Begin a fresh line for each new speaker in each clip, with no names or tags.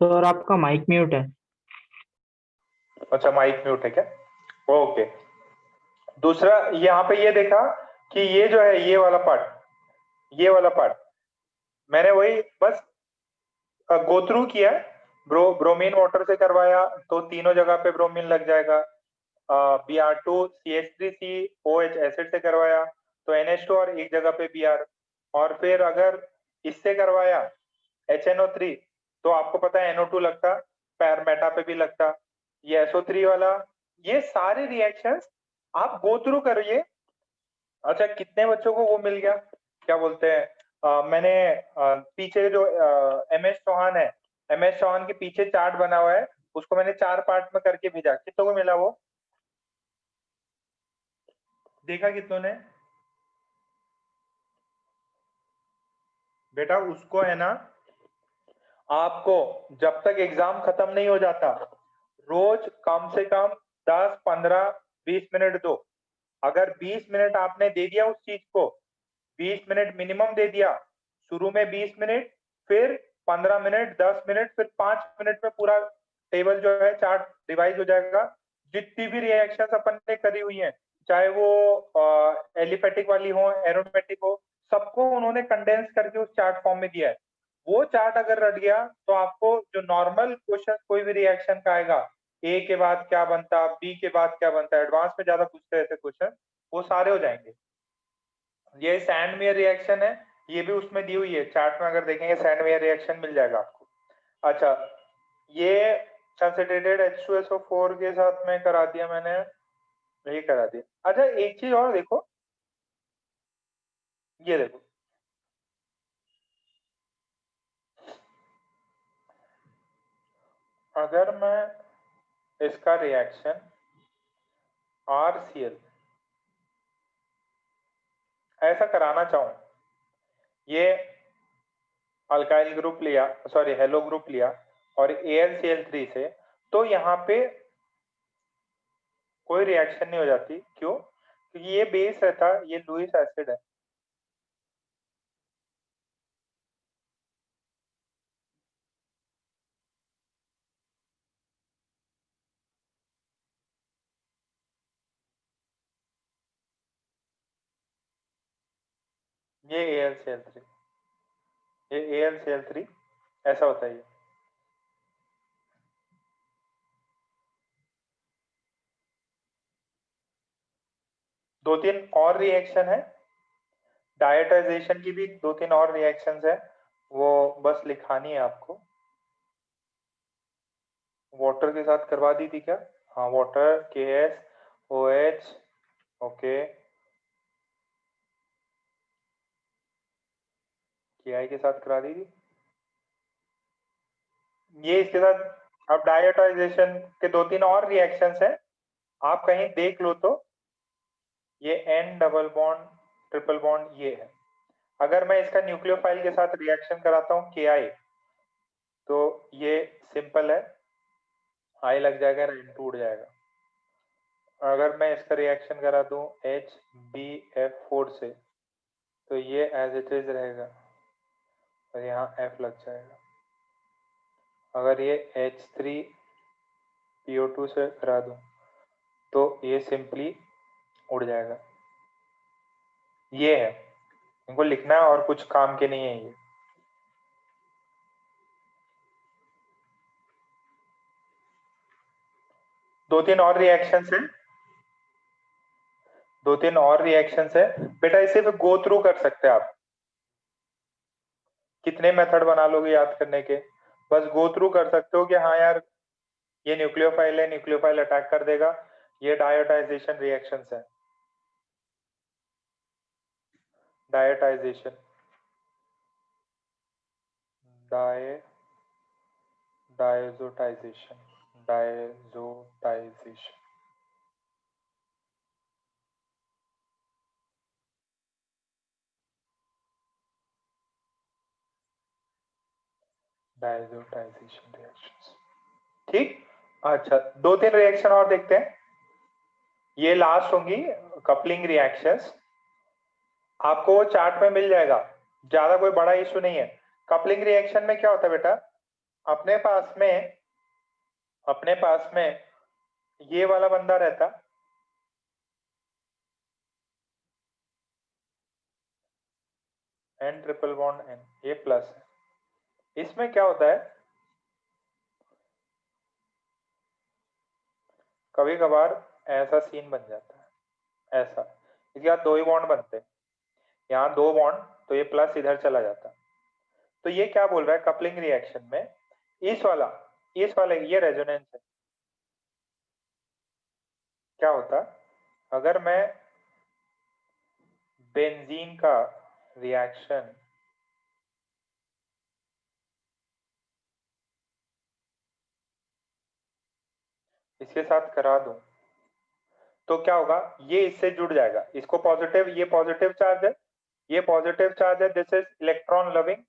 Sir आपका mic mute है।
अच्छा, माइक म्यूट है क्या? ओके। दूसरा यहाँ पे ये देखा कि ये जो है ये वाला पार्ट मैंने वही बस गो थ्रू किया। ब्रोमीन वाटर से करवाया तो तीनों जगह पे ब्रोमीन लग जाएगा। Br2 CH3COH एसिड से करवाया तो NH2 और एक जगह पे Br। और फिर अगर इससे करवाया HNO3 तो आपको पता है NO2 लगता, पैरमेटा पे भी लगता। ये SO3 वाला, ये सारे रिएक्शंस आप गो थ्रू करिए। अच्छा, कितने बच्चों को वो मिल गया, क्या बोलते हैं, मैंने पीछे जो MS चौहान है, MS चौहान के पीछे चार्ट बना हुआ है, उसको मैंने 4 पार्ट में करके भेजा। कितनों को मिला वो? देखा कितनों ने? बेटा उसको है ना, आपको जब तक एग्जाम खत्म नहीं हो जाता रोज कम से कम 10 15 20 मिनट दो। अगर 20 मिनट आपने दे दिया उस चीज को, 20 मिनट मिनिमम दे दिया, शुरू में 20 मिनट, फिर 15 मिनट, 10 मिनट, फिर 5 मिनट में पूरा टेबल जो है चार्ट रिवाइज हो जाएगा। जितनी भी रिएक्शंस अपन ने करी हुई हैं, चाहे वो एलिफेटिक वाली हो, एरोमेटिक हो, सबको उन्होंने कंडेंस करके उस चार्ट फॉर्म में दिया है। वो चार्ट अगर रट गया तो आपको जो नॉर्मल क्वेश्चन कोई भी रिएक्शन का आएगा, ए के बाद क्या बनता, बी के बाद क्या बनता, एडवांस में ज्यादा पूछते रहते क्वेश्चन, वो सारे हो जाएंगे। ये सैंडमेयर रिएक्शन है, ये भी उसमें दी हुई है चार्ट में, अगर देखेंगे सैंडमेयर रिएक्शन मिल जाएगा आपको। अच्छा, ये कंसंट्रेटेड H2SO4 के साथ में करा दिया मैंने, यही करा दिया। अच्छा, एक चीज और देखो, ये देखो, अगर मैं इसका रिएक्शन RCl ऐसा कराना चाहूं, ये अल्काइल ग्रुप लिया, सॉरी हेलो ग्रुप लिया और AlCl3 से, तो यहाँ पे कोई रिएक्शन नहीं हो जाती। क्यों? क्योंकि ये बेस रहता, ये लुईस एसिड है। ये AlCl3, ये AlCl3 ऐसा होता है। ये दो तीन और रिएक्शन है, डायटाइजेशन की भी दो तीन और रिएक्शंस है, वो बस लिखानी है आपको। वाटर के साथ करवा दी थी क्या? हाँ, वाटर KSOH, ओके, KI के साथ करा दी थी। ये इसके साथ अब डायटाइजेशन के दो तीन और रिएक्शंस है, आप कहीं देख लो तो ये N double bond triple bond ये है। अगर मैं इसका न्यूक्लियोफाइल के साथ रिएक्शन कराता हूँ KI, तो ये सिंपल है, आई लग जाएगा, रेन टूट जाएगा। अगर मैं इसका रिएक्शन करा दूं HbF4 से, तो ये एज इट इज रहेगा और यहाँ F लग जाएगा। अगर ये H3PO2 से करा दूं तो ये सिंपली उड़ जाएगा। ये है, इनको लिखना है और कुछ काम के नहीं है ये। दो तीन और रिएक्शंस है, दो तीन और रिएक्शंस है बेटा, इसे फिर गो थ्रू कर सकते हैं आप। कितने मेथड बना लोगे याद करने के, बस गो थ्रू कर सकते हो कि हाँ यार ये न्यूक्लियोफाइल है, न्यूक्लियोफाइल अटैक कर देगा, ये डायोटाइजेशन रिएक्शंस है। Diazotization, di diazotization, diazotization, diazotization reactions. ठीक। अच्छा, दो तीन रिएक्शन और देखते हैं, ये लास्ट होंगी कपलिंग रिएक्शंस। आपको वो चार्ट में मिल जाएगा, ज्यादा कोई बड़ा इशू नहीं है। कपलिंग रिएक्शन में क्या होता है बेटा, अपने पास में ये वाला बंदा रहता, N ट्रिपल बॉन्ड N, ये प्लस है। इसमें क्या होता है, कभी कभार ऐसा सीन बन जाता है, ऐसा, इसके बाद 2 ही बॉन्ड बनते हैं, यहाँ 2 बॉन्ड, तो ये प्लस इधर चला जाता। तो ये क्या बोल रहा है, कपलिंग रिएक्शन में इस वाला ये रेजोनेंस है। क्या होता अगर मैं बेंजीन का रिएक्शन इसके साथ करा दूं, तो क्या होगा, ये इससे जुड़ जाएगा, इसको पॉजिटिव, ये पॉजिटिव चार्ज है, ये पॉजिटिव चार्ज है, this is electron loving,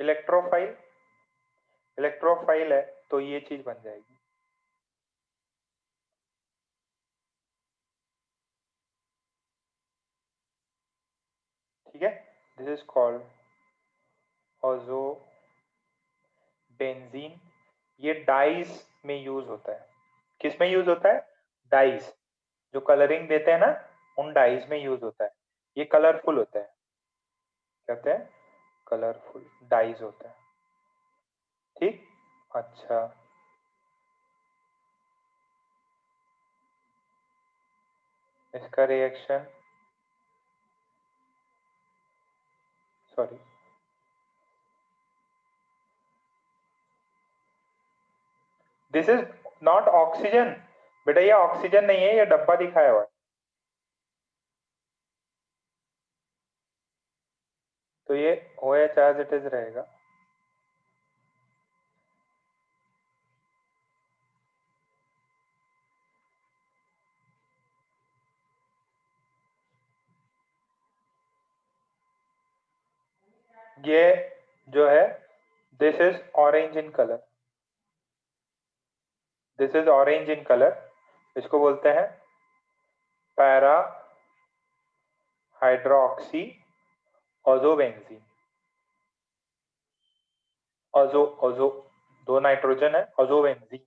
electrophile, electrophile है, तो ये चीज बन जाएगी। ठीक है, दिस इज कॉल्ड ऑजो बेंजीन। ये डाइज में यूज होता है। किस में यूज होता है, डाइज, जो कलरिंग देते हैं ना, उन डाइज में यूज होता है। ये कलरफुल होता है, कहते हैं कलरफुल डाइज होता है। ठीक, अच्छा, इसका reaction, sorry, this is not oxygen, बेटा ये ऑक्सीजन नहीं है, ये डब्बा दिखाया हुआ है। तो ये OH एज इट इज रहेगा। ये जो है, this is orange in colour, this is orange in colour, इसको बोलते हैं पैरा हाइड्रोक्सी ऑजोबेंजीन। ऑजो ऑजो, 2 नाइट्रोजन है, ऑजोबेंजीन,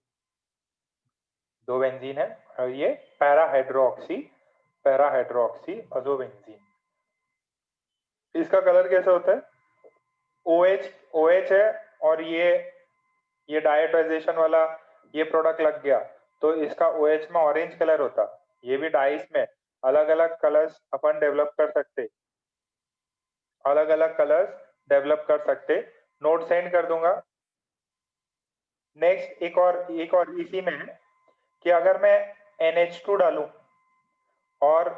2 बेंजीन है, और ये पैरा हाइड्रोक्सी ऑजोबेंजीन। इसका कलर कैसा होता है, OH है, और ये डायटोइजेशन वाला ये प्रोडक्ट लग गया, तो इसका OH में ऑरेंज कलर होता। ये भी डाइस में अलग अलग कलर्स अपन डेवलप कर सकते, अलग अलग कलर्स डेवलप कर सकते, नोट सेंड कर दूंगा। नेक्स्ट एक और इसी में है कि अगर मैं NH2 डालूं और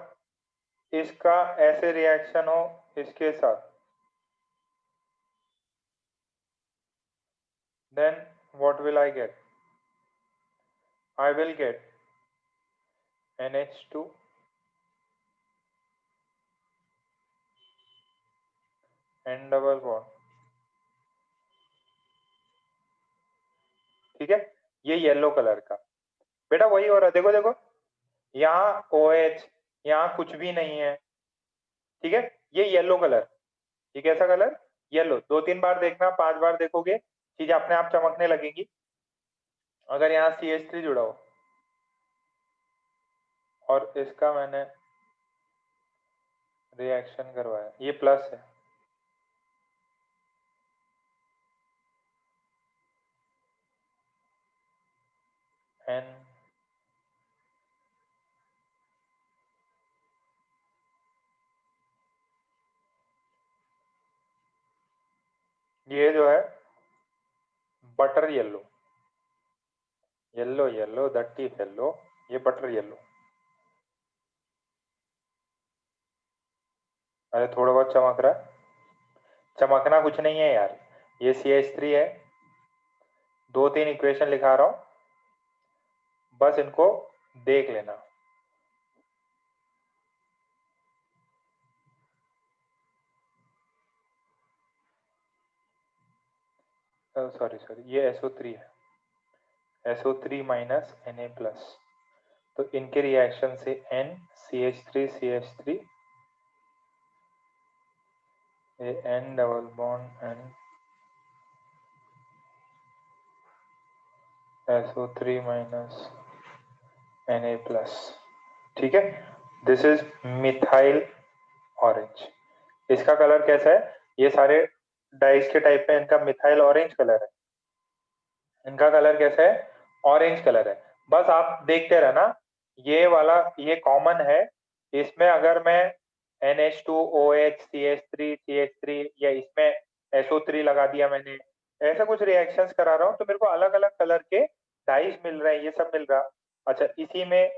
इसका ऐसे रिएक्शन हो इसके साथ, then what will I get? I will get NH2 and double bond। ठीक है, ये येलो कलर का, बेटा वही हो रहा है, देखो देखो, यहाँ OH, यहाँ कुछ भी नहीं है। ठीक है, ये येलो कलर, ये कैसा कलर, येलो। 2-3 बार देखना, 5 बार देखोगे चीजें अपने आप चमकने लगेगी। अगर यहाँ CH3 जुड़ा हो और इसका मैंने रिएक्शन करवाया, ये प्लस है, N, ये जो है butter yellow, yellow yellow that is yellow, ये बटर येलो। अरे थोड़ा बहुत चमक रहा है, चमकना कुछ नहीं है यार, ये CH3 है, 2-3 इक्वेशन लिखा रहा हूं, बस इनको देख लेना। सॉरी सॉरी, ये SO3 है, SO3 माइनस Na प्लस, तो इनके रिएक्शन से N CH3 CH3, ये N double bond N, SO3 minus Na+, ठीक है। This is methyl orange. इसका कलर कैसा है? ये सारे डाइस के टाइप में इनका मिथाइल ऑरेंज कलर है। इनका कलर कैसा है? ऑरेंज कलर है। बस आप देखते रहना, ये वाला ये कॉमन है। इसमें अगर मैं NH2OH CH3 या इसमें SO3 लगा दिया मैंने, ऐसा कुछ रिएक्शंस करा रहा हूँ तो मेरे को अलग अलग कलर के डाइस मिल रहे हैं, ये सब मिल रहा। अच्छा, इसी में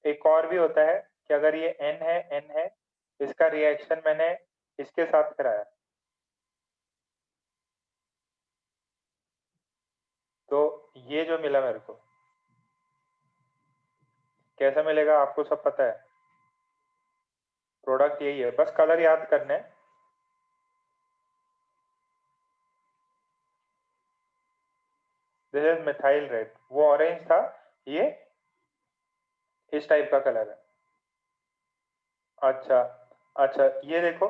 एक और भी होता है कि अगर ये N है, इसका रिएक्शन मैंने इसके साथ कराया तो ये जो मिला मेरे को, कैसा मिलेगा आपको सब पता है। प्रोडक्ट यही है, बस कलर याद करने हैं। दिस इज मिथाइल रेड, वो ऑरेंज था, ये इस टाइप का कलर है। अच्छा अच्छा, ये देखो,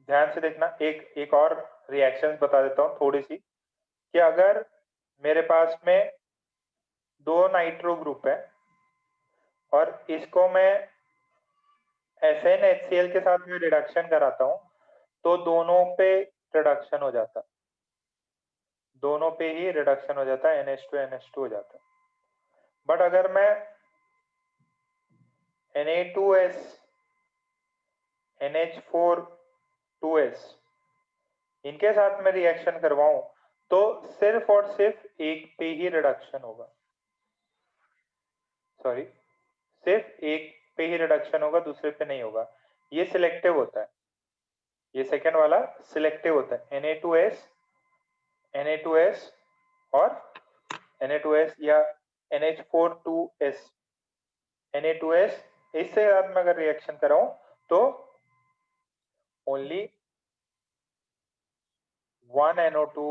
ध्यान से देखना, एक और रिएक्शंस बता देता हूँ थोड़ी सी, कि अगर मेरे पास में दो नाइट्रो ग्रुप है और इसको मैं SnHCl के साथ में रिडक्शन कराता हूँ तो दोनों पे रिडक्शन हो जाता, दोनों पे ही रिडक्शन हो जाता है, NH2 हो जाता। बट अगर मैं Na2S NH4 इनके साथ में रिएक्शन करवाऊं तो सिर्फ और सिर्फ एक पे ही रिडक्शन होगा, सॉरी, सिर्फ एक पे ही रिडक्शन होगा, दूसरे पे नहीं होगा। ये सिलेक्टिव होता है, ये सेकेंड वाला सिलेक्टिव होता है। Na2S और Na2S या NH42S, Na2S, इससे साथ में अगर रिएक्शन कराऊं तो only 1 NO2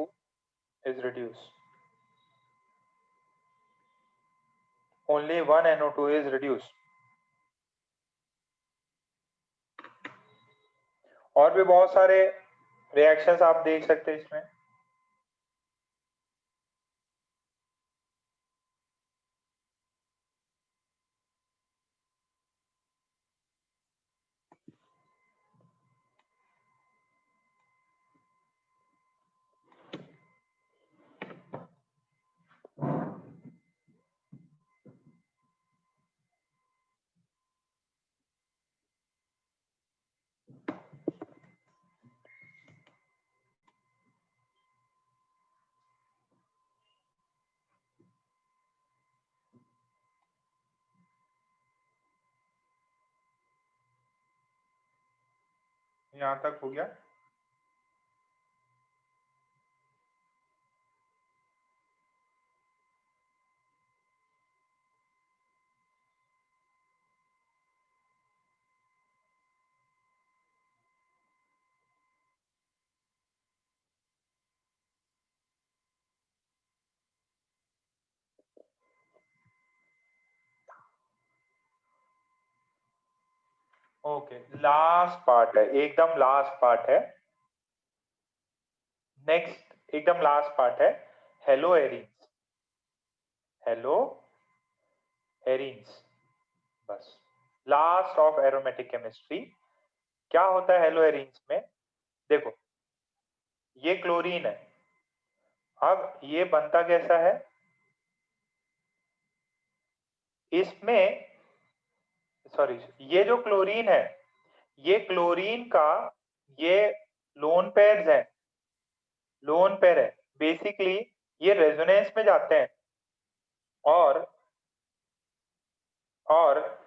is reduced, only 1 NO2 is reduced। और भी बहुत सारे रिएक्शंस आप देख सकते हैं इसमें। यहां तक हो गया। ओके, लास्ट पार्ट है, एकदम लास्ट पार्ट है। नेक्स्ट एकदम लास्ट पार्ट है, हेलो एरीन्स, हेलो एरीन्स, बस लास्ट ऑफ एरोमेटिक केमिस्ट्री। क्या होता है हेलो एरीन्स में? देखो, ये क्लोरीन है, अब ये बनता कैसा है? इसमें, सॉरी, ये जो क्लोरीन है, ये क्लोरीन का ये लोन पेयर्स है, लोन पेयर है। बेसिकली ये रेजोनेंस में जाते हैं और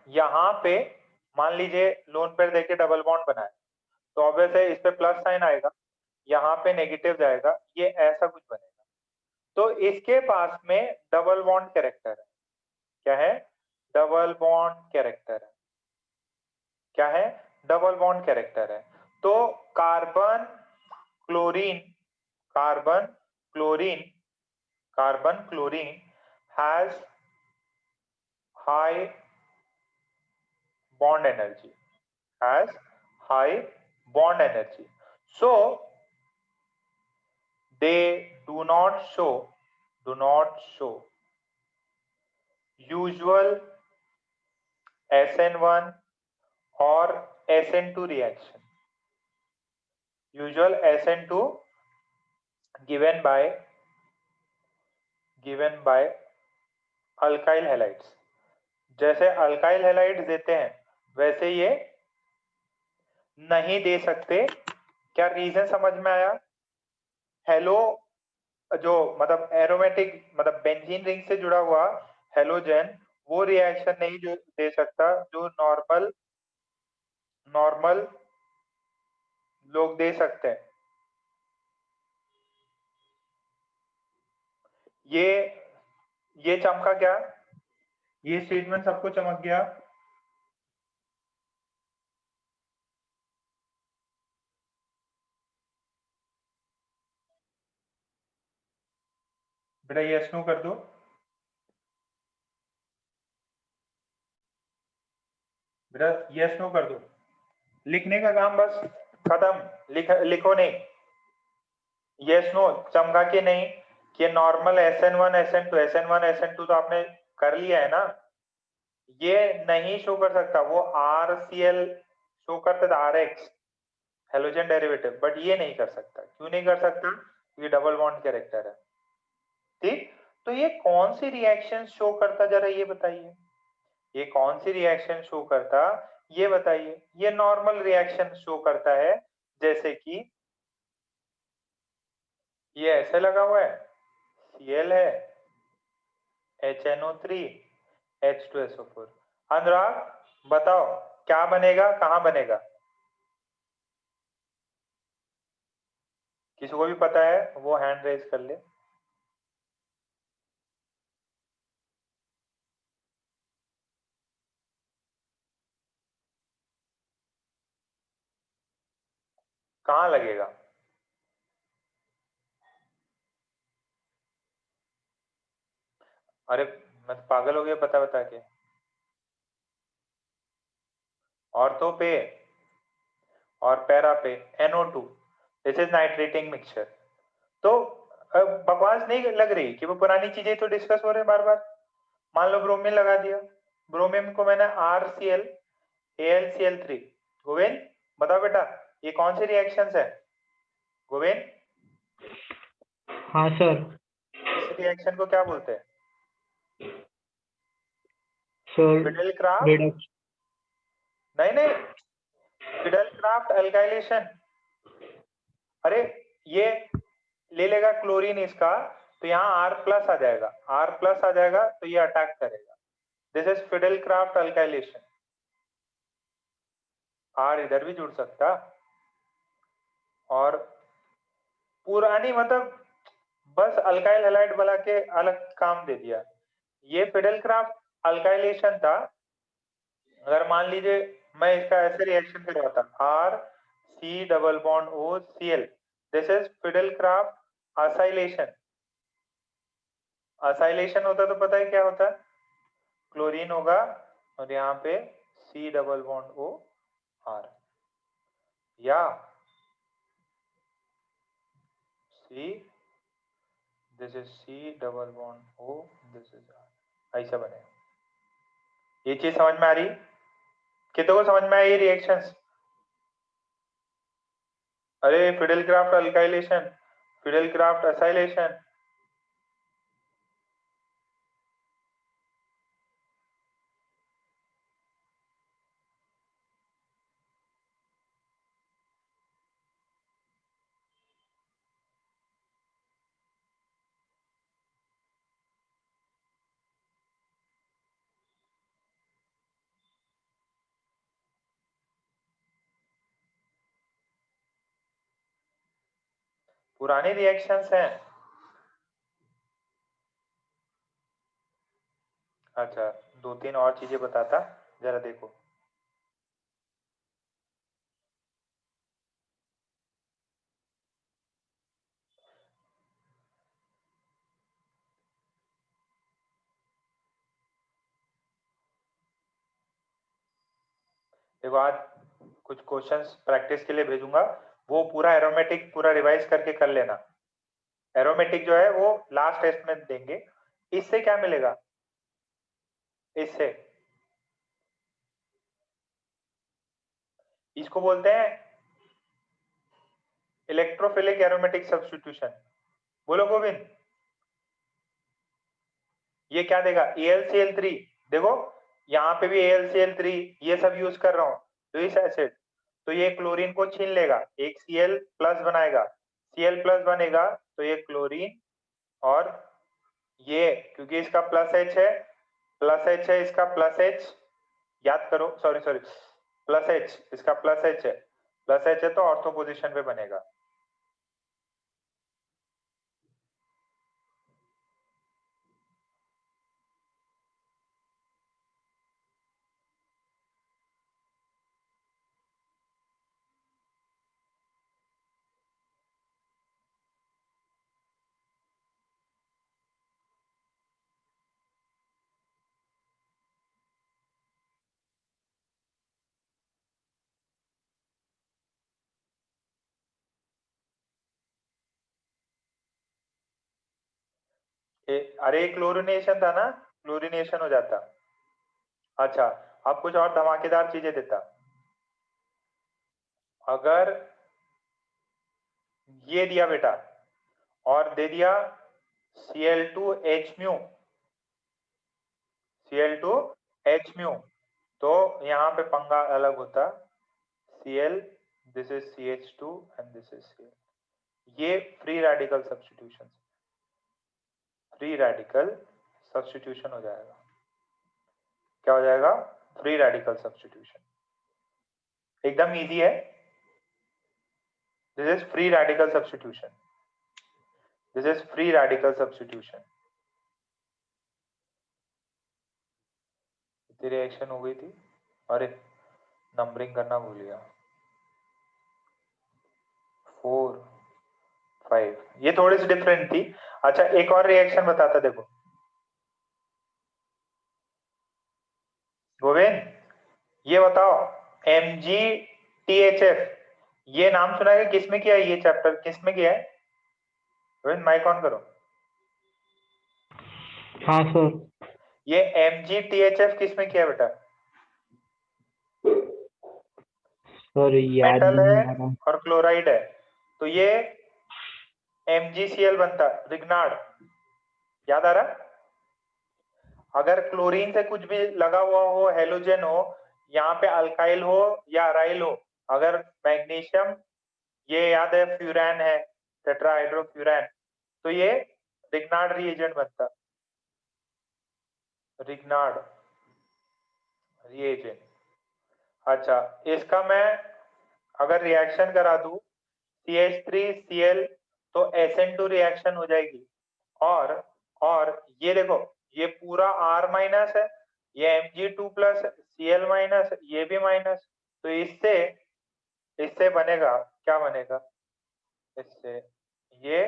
यहाँ पे मान लीजिए लोन पेयर देके डबल बॉन्ड बनाए तो ऑब्वियस है इस पे प्लस साइन आएगा, यहाँ पे नेगेटिव जाएगा, ये ऐसा कुछ बनेगा। तो इसके पास में डबल बॉन्ड कैरेक्टर है। क्या है? डबल बॉन्ड कैरेक्टर है। क्या है? डबल बॉन्ड कैरेक्टर है। तो carbon chlorine, carbon chlorine, carbon chlorine has high bond energy, has high bond energy, so they do not show do not show usual SN1 or SN2 reaction. Usual SN2 given by alkyl halides. जैसे alkyl halides देते हैं वैसे ये नहीं दे सकते. क्या reason समझ में आया? हेलो जो मतलब एरोमेटिक मतलब बेंजीन रिंग से जुड़ा हुआ हेलोजन वो रिएक्शन नहीं जो दे सकता जो नॉर्मल लोग दे सकते हैं. ये चमका क्या? ये स्टेटमेंट सबको चमक गया? बेटा यस नो कर दो. बेटा यस नो कर दो. लिखने का काम बस खत्म. लिखो नहीं. यस नो चमका के नहीं कि normal SN1 SN2 SN1 SN2 तो आपने कर लिया है ना. ये नहीं शो कर सकता. वो RCl शो करता था RX हेलोजन डेरिवेटिव बट ये नहीं कर सकता. क्यों नहीं कर सकता? ये डबल बॉन्ड कैरेक्टर है. ठीक. तो ये कौन सी रिएक्शन शो करता जरा ये बताइए. ये कौन सी रिएक्शन शो करता ये बताइए. ये नॉर्मल रिएक्शन शो करता है जैसे कि ये ऐसे लगा हुआ है Cl है HNO3 H2SO4. अनुराग बताओ क्या बनेगा कहां बनेगा? किसी को भी पता है वो हैंड रेज कर ले. कहां लगेगा? अरे मैं तो पागल हो गया बता बता के. ऑर्थो पे और पैरा पे NO2. This is nitrating mixture. तो बकवास नहीं लग रही कि वो पुरानी चीजें तो डिस्कस हो रहे हैं बार बार. मान लो ब्रोमीन लगा दिया. ब्रोमीन को मैंने RCl AlCl3. गोविंद बताओ बेटा ये कौन सी रिएक्शंस है? गोविंद
हाँ सर.
इस रिएक्शन को क्या बोलते हैं?
Sir
Fidel craft.
रिडक्शन.
नहीं फिडेल क्राफ्ट अल्काइलेशन. अरे ये ले लेगा क्लोरीन इसका तो यहाँ R प्लस आ जाएगा. R प्लस आ जाएगा तो ये अटैक करेगा. This is Fidel craft alkylation. R इधर भी जुड़ सकता. और पुरानी मतलब बस अल्काइल हैलाइड बना के अलग काम दे दिया. ये फिडेल क्राफ्ट अल्काइलेशन था. अगर मान लीजिए मैं इसका ऐसे रिएक्शन करवाता RC double bond OCl. This is Fidel craft acylation. Acylation होता तो पता है क्या होता? क्लोरीन होगा और यहाँ पे C डबल बॉन्ड OR या C. This is C double bond O. This is R. ऐसा बनेगा. ये चीज समझ में आ रही? कितनों को समझ में आई रिएक्शंस? अरे Fidel craft alkylation Fidel craft acylation. पुरानी रिएक्शंस हैं. अच्छा दो तीन और चीजें बताता जरा देखो. देखो आज कुछ क्वेश्चंस प्रैक्टिस के लिए भेजूंगा. वो पूरा एरोमेटिक पूरा रिवाइज करके कर लेना. एरोमेटिक जो है वो लास्ट टेस्ट में देंगे। इससे क्या मिलेगा, इससे इसको बोलते हैं इलेक्ट्रोफिलिक एरोमेटिक सब्स्टिट्यूशन। बोलो गोविंद, ये क्या देगा, AlCl3। देखो यहाँ पे भी AlCl3 ये सब यूज कर रहा हूँ, लुईस एसिड। तो ये क्लोरीन को छीन लेगा, एक Cl प्लस बनाएगा, Cl प्लस बनेगा तो ये क्लोरीन, और ये क्योंकि इसका प्लस H है, प्लस H है, इसका प्लस H, याद करो, सॉरी सॉरी, प्लस H, इसका प्लस H है, प्लस H है तो ऑर्थो पोजीशन पे बनेगा। अरे क्लोरिनेशन था ना, क्लोरिनेशन हो जाता। अच्छा, अब कुछ और धमाकेदार चीजें देता। अगर ये दिया बेटा और दे दिया Cl2H म्यू, Cl2H म्यू, तो यहाँ पे पंगा अलग होता, Cl, this is CH2 and this is Cl। ये free radical substitution, free radical substitution हो जाएगा। क्या हो जाएगा, फ्री रेडिकल सब्स्टिट्यूशन, एकदम इजी है। This is free radical substitution, this is free radical substitution. कितनी रिएक्शन हो गई थी, अरे नंबरिंग करना भूल गया, 4 5, ये थोड़ी सी डिफरेंट थी। अच्छा एक और रिएक्शन बताता, देखो गोविंद, ये बताओ MgTHF, ये नाम सुना है, किसमें किया है, ये चैप्टर किसमें किया है? गोविंद माइक ऑन करो।
हाँ सर।
ये MgTHF किसमें किया है बेटा?
सर याद
मेटल
नहीं
है
आ रहा।
और क्लोराइड है, तो ये MgCl बनता, रिग्नार्ड, याद आ रहा? अगर क्लोरीन से कुछ भी लगा हुआ हो, हेलोजन हो, यहाँ पे अल्काइल हो या अराइल हो, अगर मैग्नीशियम, ये याद है फ्यूरैन है, टेट्राहाइड्रोफ्यूरैन, तो ये रिग्नार्ड रिएजेंट बनता, रिग्नार्ड रिएजेंट। अच्छा इसका मैं अगर रिएक्शन करा दूं CH3Cl, तो SN2 रिएक्शन हो जाएगी, और ये देखो ये पूरा R माइनस है, ये Mg2 प्लस Cl माइनस, ये भी माइनस, तो इससे इससे बनेगा, क्या बनेगा इससे, ये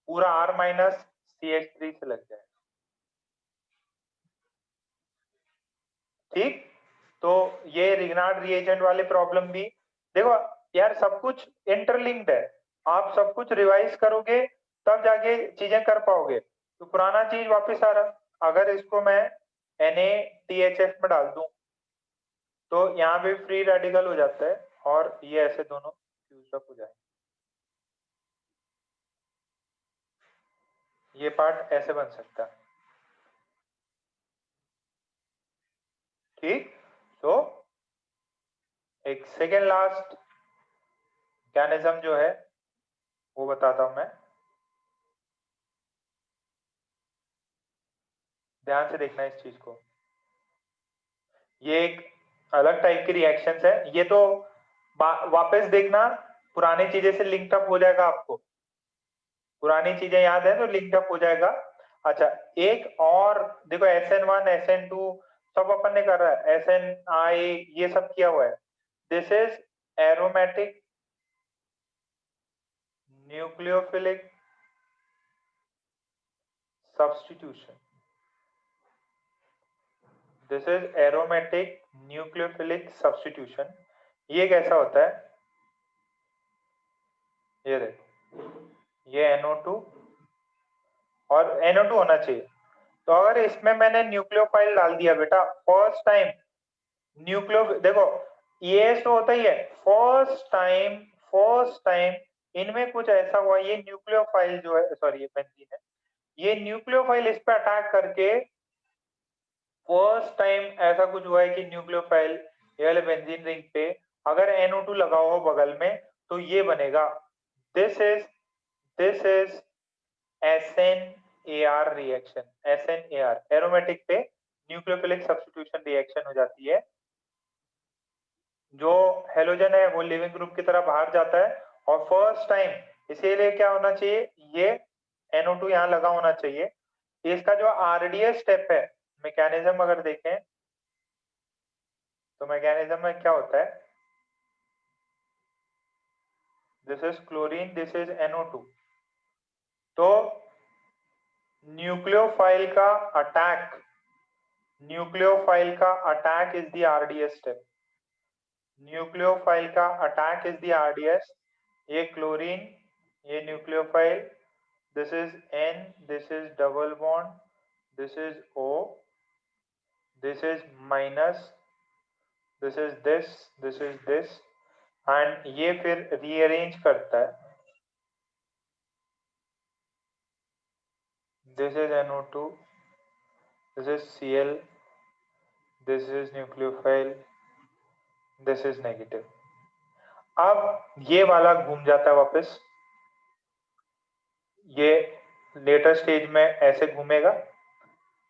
पूरा R माइनस CH3 से लग जाएगा। ठीक, तो ये रिग्नार्ड रिएजेंट वाले प्रॉब्लम भी देखो यार, सब कुछ इंटरलिंक्ड है, आप सब कुछ रिवाइज करोगे तब जाके चीजें कर पाओगे। तो पुराना चीज वापस आ रहा, अगर इसको मैं NaTHF में डाल दूं तो यहाँ पे फ्री रेडिकल हो जाता है, और ये ऐसे दोनों फ्यूज अप हो जाए, ये पार्ट ऐसे बन सकता है। ठीक, तो एक सेकेंड लास्ट मैकेनिज्म जो है वो बताता हूं मैं, ध्यान से देखना इस चीज को। ये एक अलग टाइप की रिएक्शंस है, ये तो वापस देखना, पुरानी चीजें से लिंक अप हो जाएगा आपको, पुरानी चीजें याद है तो लिंक अप हो जाएगा। अच्छा एक और देखो, SN1 SN2 सब अपन ने कर रहा है, SNI ये सब किया हुआ है। This is aromatic nucleophilic substitution, this is aromatic nucleophilic substitution. ये कैसा होता है, ये देखो, ये NO2 और NO2 होना चाहिए। तो अगर इसमें मैंने न्यूक्लियोफाइल डाल दिया बेटा, फर्स्ट टाइम देखो ये तो होता ही है, फर्स्ट टाइम इनमें कुछ ऐसा हुआ, ये न्यूक्लियोफाइल जो है, सॉरी ये बेंजीन है, ये न्यूक्लियोफाइल इस पे अटैक करके फर्स्ट टाइम ऐसा कुछ हुआ है कि न्यूक्लियोफाइल ये वाले बेंजीन रिंग पे अगर NO2 लगा हो बगल में तो ये बनेगा, this is SNAR reaction, SNAR aromatic पे न्यूक्लियोफिलिक सब्स्टिट्यूशन रिएक्शन हो जाती है। जो हेलोजन है वो लिविंग ग्रुप की तरह बाहर जाता है और फर्स्ट टाइम, इसीलिए क्या होना चाहिए, ये NO2 यहाँ लगा होना चाहिए। इसका जो RDS स्टेप है, मैकेनिज्म अगर देखें तो मैकेनिज्म में क्या होता है, this is chlorine, this is NO2। तो न्यूक्लियोफाइल का attack is the RDS step, nucleophile का अटैक इज द RDS। ये क्लोरीन, ये nucleophile, this is N, this is double bond, this is O, this is minus, this is this and ये फिर rearrange करता है, this is NO2, this is Cl, this is nucleophile, this is negative। अब ये वाला घूम जाता है वापस, ये लेटर स्टेज में ऐसे घूमेगा,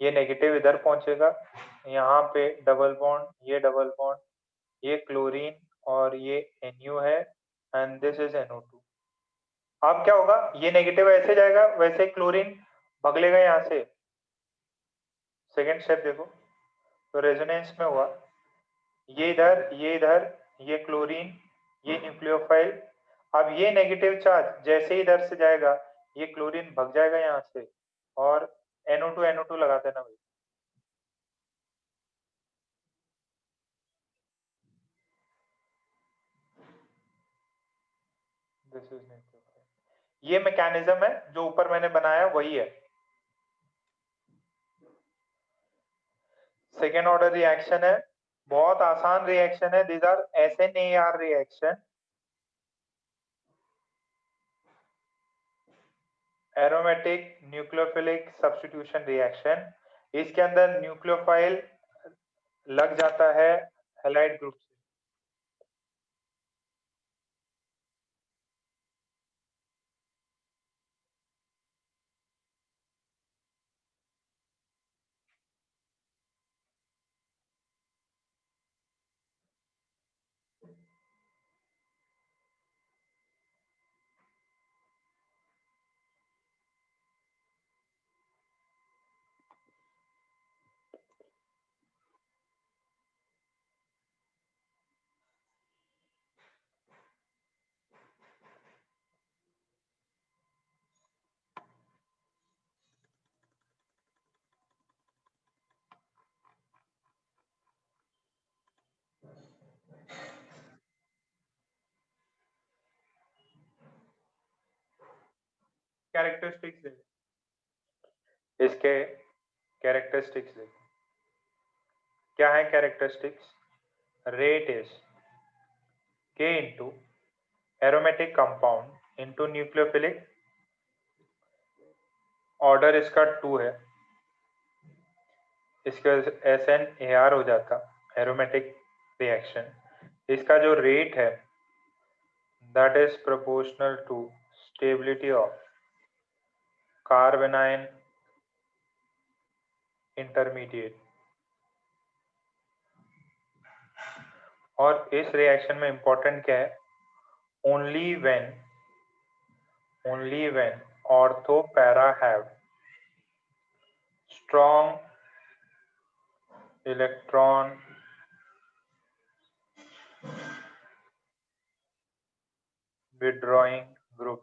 ये नेगेटिव इधर पहुंचेगा, यहाँ पे डबल बॉन्ड, ये डबल बॉन्ड, ये क्लोरीन और ये Nu है एंड दिस इज NO2। अब क्या होगा, ये नेगेटिव ऐसे जाएगा, वैसे क्लोरीन भग लेगा यहाँ से। सेकेंड स्टेप देखो, तो रेजोनेंस में हुआ, ये इधर, ये क्लोरीन, ये न्यूक्लियोफाइल। अब ये नेगेटिव चार्ज जैसे ही इधर से जाएगा, ये क्लोरीन भग जाएगा यहाँ से और NO2 लगा देना भाई। This is nucleophile. ये मैकेनिज्म है जो ऊपर मैंने बनाया वही है। सेकेंड ऑर्डर रिएक्शन है, बहुत आसान रिएक्शन है, these are SNAR reaction, aromatic nucleophilic substitution reaction. इसके अंदर न्यूक्लियोफाइल लग जाता है हैलाइड ग्रुप से। कैरेक्टरिस्टिक्स देखो, इसके कैरेक्टरिस्टिक्स देखो, क्या है characteristics, rate is K into aromatic compound into nucleophilic, order इसका 2 है, इसके वजह से SNAR हो जाता, एरोमेटिक रिएक्शन। इसका जो रेट है that is proportional to stability of carbanion intermediate। और इस रिएक्शन में इंपॉर्टेंट क्या है, only when ortho para have strong electron withdrawing group,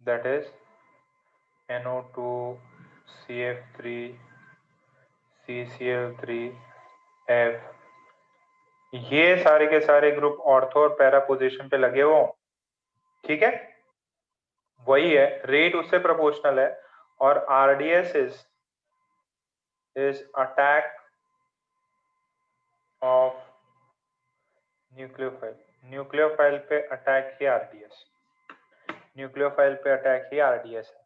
that is NO2 CF3 CCl3 F, ये सारे के सारे ग्रुप ऑर्थो और पैरा पोजीशन पे लगे हो, ठीक है। वही है, रेट उससे प्रोपोर्शनल है, और RDS is attack of nucleophile. Nucleophile पे अटैक ही RDS, न्यूक्लियोफाइल पे अटैक ही RDS है।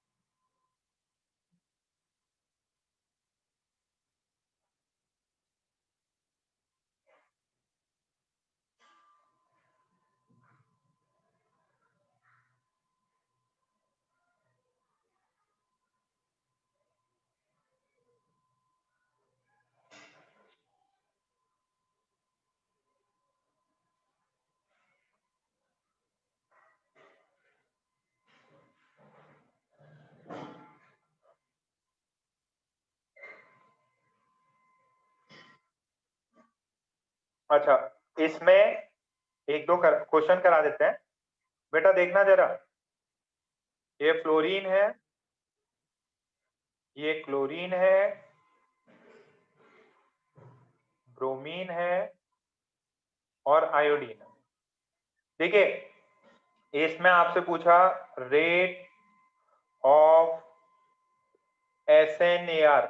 अच्छा, इसमें एक दो क्वेश्चन करा देते हैं बेटा, देखना जरा। ये फ्लोरीन है, ये क्लोरीन है, ब्रोमीन है और आयोडीन है। देखिए, इसमें आपसे पूछा रेट ऑफ SNAR।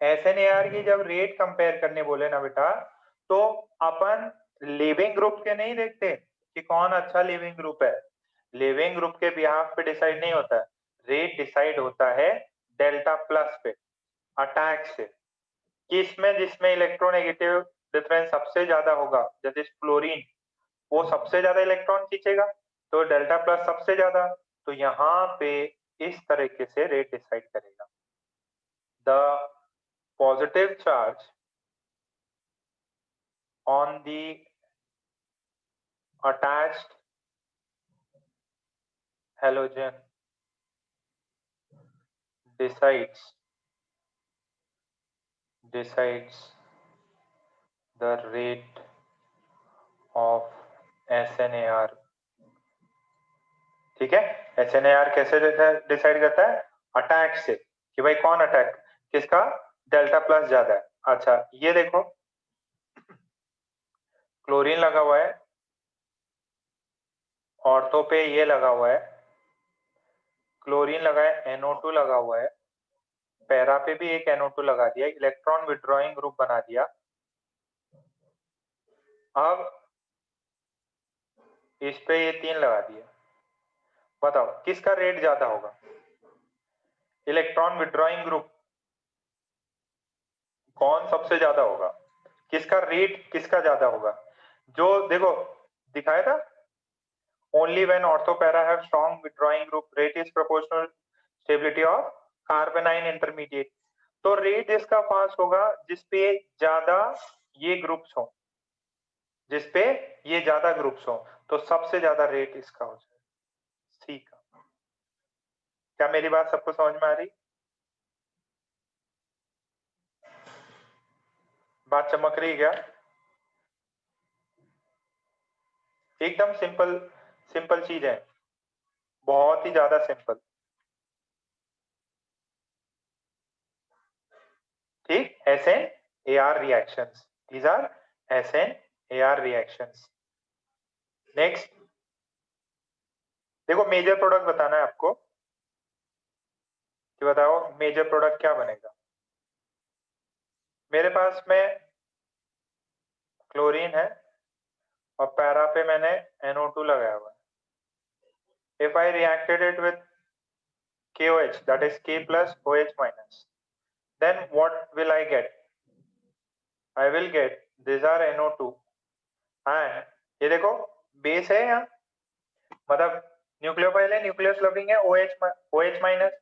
SNAR की जब रेट कंपेयर करने बोले ना बेटा, तो अपन लिविंग ग्रुप के नहीं देखते कि कौन अच्छा लिविंग ग्रुप है। लिविंग ग्रुप के बिहाफ पे डिसाइड नहीं होता है, रेट डिसाइड होता है डेल्टा प्लस पे, अटैक से, कि इसमें जिसमें इलेक्ट्रोनेगेटिव डिफरेंस सबसे ज्यादा होगा, जैसे फ्लोरीन, वो सबसे ज्यादा इलेक्ट्रॉन खींचेगा, तो डेल्टा प्लस सबसे ज्यादा, तो यहाँ पे इस तरीके से रेट डिसाइड करेगा। The positive charge on the attached halogen decides the rate of SNAR। ठीक है, SNAR कैसे डिसाइड करता है? अटैक से, कि भाई कौन अटैक, किसका डेल्टा प्लस ज्यादा है। अच्छा, ये देखो, क्लोरीन लगा हुआ है, ऑर्थो पे ये लगा हुआ है, क्लोरीन लगा है, NO2 लगा हुआ है, पैरा पे भी एक NO2 लगा दिया, इलेक्ट्रॉन विड्रॉइंग ग्रुप बना दिया। अब इस पे ये 3 लगा दिया, बताओ किसका रेट ज्यादा होगा? इलेक्ट्रॉन विड्रॉइंग ग्रुप कौन सबसे ज्यादा होगा, किसका रेट किसका ज्यादा होगा? जो देखो दिखाया था, only when ortho para have strong withdrawing group rate is proportional stability of carbanion intermediate. तो रेट इसका फास्ट होगा जिसपे ज्यादा ये ग्रुप्स हो, जिसपे ये ज्यादा ग्रुप्स हो, तो सबसे ज्यादा रेट इसका हो जाए, सी का। क्या मेरी बात सबको समझ में आ रही? बात चमक रही क्या? एकदम सिंपल सिंपल चीज है, बहुत ही ज्यादा सिंपल। ठीक, SNAR reactions, these are SNAR reactions। Next देखो, मेजर प्रोडक्ट बताना है आपको, कि बताओ मेजर प्रोडक्ट क्या बनेगा। मेरे पास में क्लोरीन है और पैरा पे मैंने NO2 लगाया हुआ है। If I reacted it with KOH, that is K plus OH minus, then what will I get? I will get, these are NO2 and ये देखो बेस है यहाँ, मतलब न्यूक्लियोफाइल है, न्यूक्लियस लविंग है, OH माइनस,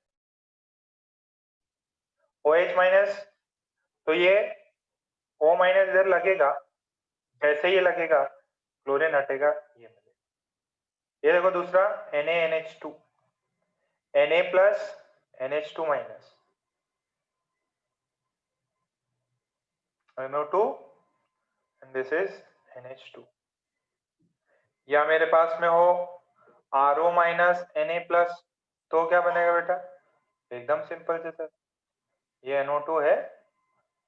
OH माइनस, तो ये O minus इधर लगेगा, जैसे ये लगेगा क्लोरीन हटेगा, ये मिलेगा। ये देखो दूसरा NaNH2, Na plus NH2 minus, NO2 and this is NH2। या मेरे पास में हो RO माइनस Na प्लस, तो क्या बनेगा बेटा? एकदम सिंपल से सर, ये NO2 है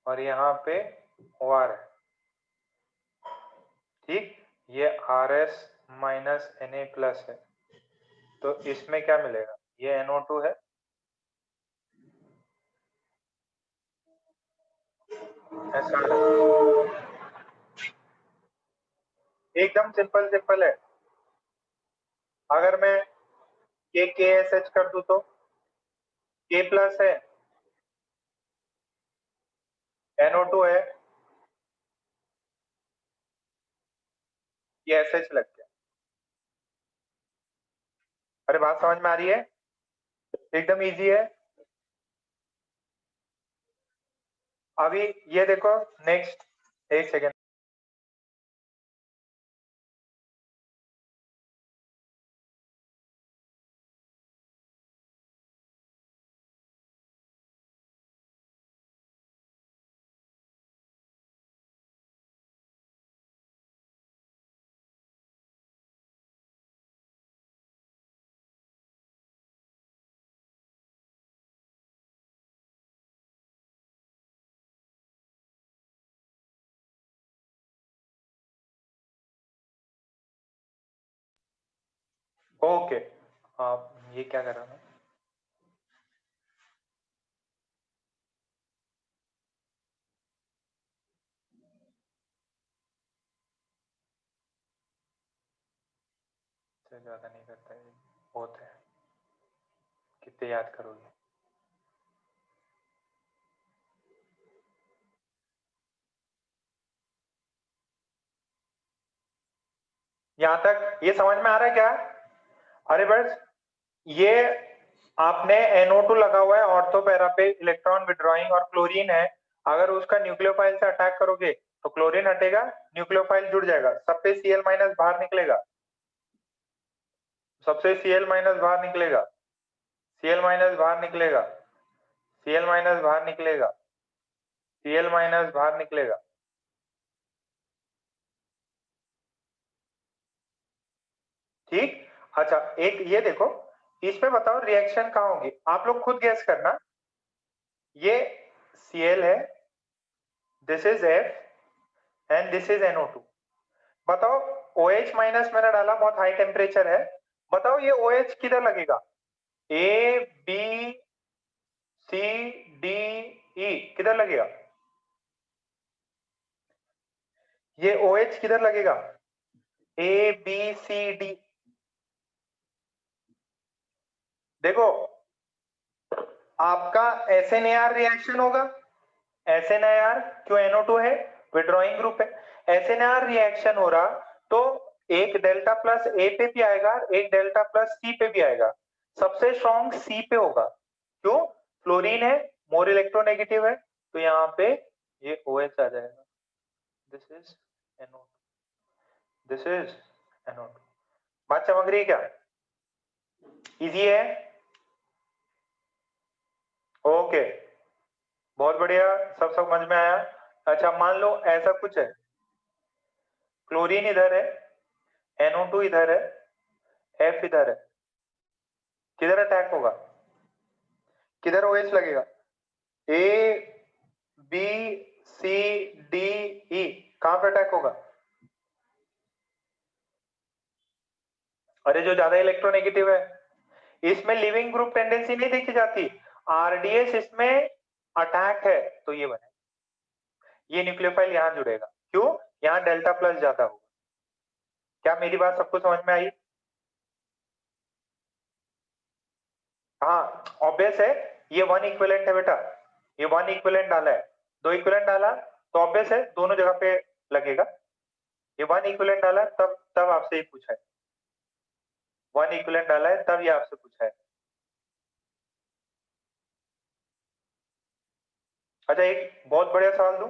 और यहाँ पे OR है, ठीक, ये RS माइनस Na प्लस है, तो इसमें क्या मिलेगा, ये NO2 है, ऐसा है। एकदम सिंपल सिंपल है। अगर मैं KSH कर दूं तो K प्लस है, NO2 है, ये SH लग गया। अरे बात समझ में आ रही है? एकदम इजी है। अभी ये देखो नेक्स्ट, एक सेकेंड। ओके, ये क्या कर रहा हूँ? ज्यादा नहीं करता है, बहुत है, कितने याद करोगे? यहां तक ये समझ में आ रहा है क्या? अरे बस ये आपने NO2 लगा हुआ है ऑर्थो पैरा पे, इलेक्ट्रॉन विड्रॉइंग, और क्लोरीन है। अगर उसका न्यूक्लियोफाइल से अटैक करोगे तो क्लोरीन हटेगा, न्यूक्लियोफाइल जुड़ जाएगा, सब पे Cl माइनस बाहर निकलेगा, सबसे Cl माइनस बाहर निकलेगा, Cl माइनस बाहर निकलेगा, Cl माइनस बाहर निकलेगा, Cl माइनस बाहर निकलेगा। ठीक, अच्छा एक ये देखो, इसमें बताओ रिएक्शन कहाँ होगी, आप लोग खुद गैस करना। ये Cl है, this is F and this is NO2। बताओ OH माइनस मैंने डाला, बहुत हाई टेम्परेचर है, बताओ ये OH किधर लगेगा? A B C D E किधर लगेगा? ये OH किधर लगेगा? A B C D। देखो आपका SNAR रिएक्शन होगा, SNAR क्यों, NO2 है, विड्रॉइंग ग्रुप है, SNAR रिएक्शन हो रहा तो एक डेल्टा प्लस A पे भी आएगा, एक डेल्टा प्लस C पे भी आएगा, सबसे स्ट्रॉन्ग C पे होगा, क्यों, फ्लोरीन है, मोर इलेक्ट्रोनेगेटिव है, तो यहाँ पे ये OH आ जाएगा, this is NO2, this is NO2। बात समझ रही है क्या? इजी है, ओके, बहुत बढ़िया, सब समझ में आया। अच्छा मान लो ऐसा कुछ है, क्लोरीन इधर है, NO2 इधर है, F इधर है, किधर अटैक होगा, किधर OH लगेगा? A B C D E, कहां पे अटैक होगा? अरे जो ज्यादा इलेक्ट्रोनेगेटिव है, इसमें लिविंग ग्रुप टेंडेंसी नहीं देखी जाती, RDS इसमें अटैक है तो ये बने, ये न्यूक्लियोफाइल यहां जुड़ेगा, क्यों, यहां डेल्टा प्लस ज्यादा होगा। क्या मेरी बात सबको समझ में आई? हाँ ऑब्वियस है, ये 1 इक्विवेलेंट है बेटा, ये 1 इक्विवेलेंट डाला है, 2 इक्विवेलेंट डाला तो ऑब्वियस है दोनों जगह पे लगेगा, ये 1 इक्विवेलेंट डाला तब आपसे ही पूछा है, 1 इक्विवेलेंट डाला है तब ये आपसे पूछा है। अच्छा एक बहुत बढ़िया सवाल दूं,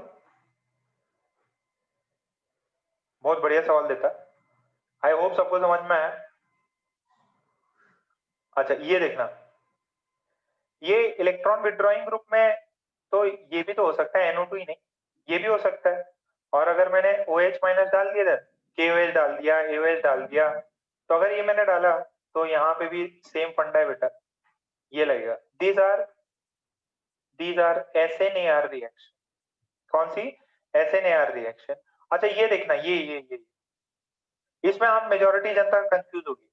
बहुत बढ़िया सवाल देता, आई होप सबको समझ में आया। अच्छा ये देखना, ये इलेक्ट्रॉन विड्रॉइंग ग्रुप में तो ये भी तो हो सकता है NO2 ही नहीं, ये भी हो सकता है, और अगर मैंने OH माइनस डाल दिया इधर, KOH डाल दिया, AOH डाल दिया, तो अगर ये मैंने डाला तो यहाँ पे भी सेम फंडा है बेटा, ये लगेगा, these are SNAR रिएक्शन, कौन सी, SNAR रिएक्शन। अच्छा ये देखना, ये इसमें आप मेजॉरिटी जनता कंफ्यूज होगी,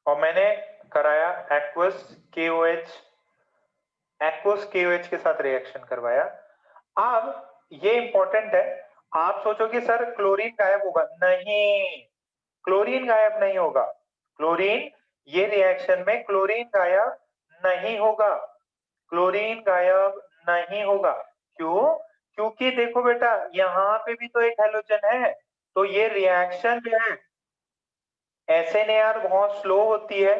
और मैंने कराया एक्वस KOH के साथ रिएक्शन करवाया। अब ये इंपॉर्टेंट है, आप सोचो कि सर क्लोरीन गायब होगा, नहीं, क्लोरीन गायब नहीं होगा। क्लोरीन, ये रिएक्शन में क्लोरीन गायब नहीं होगा, क्लोरीन गायब नहीं होगा। क्यों? क्योंकि देखो बेटा, यहाँ पे भी तो एक हैलोजन है, तो ये रिएक्शन जो है SNAR बहुत स्लो होती है,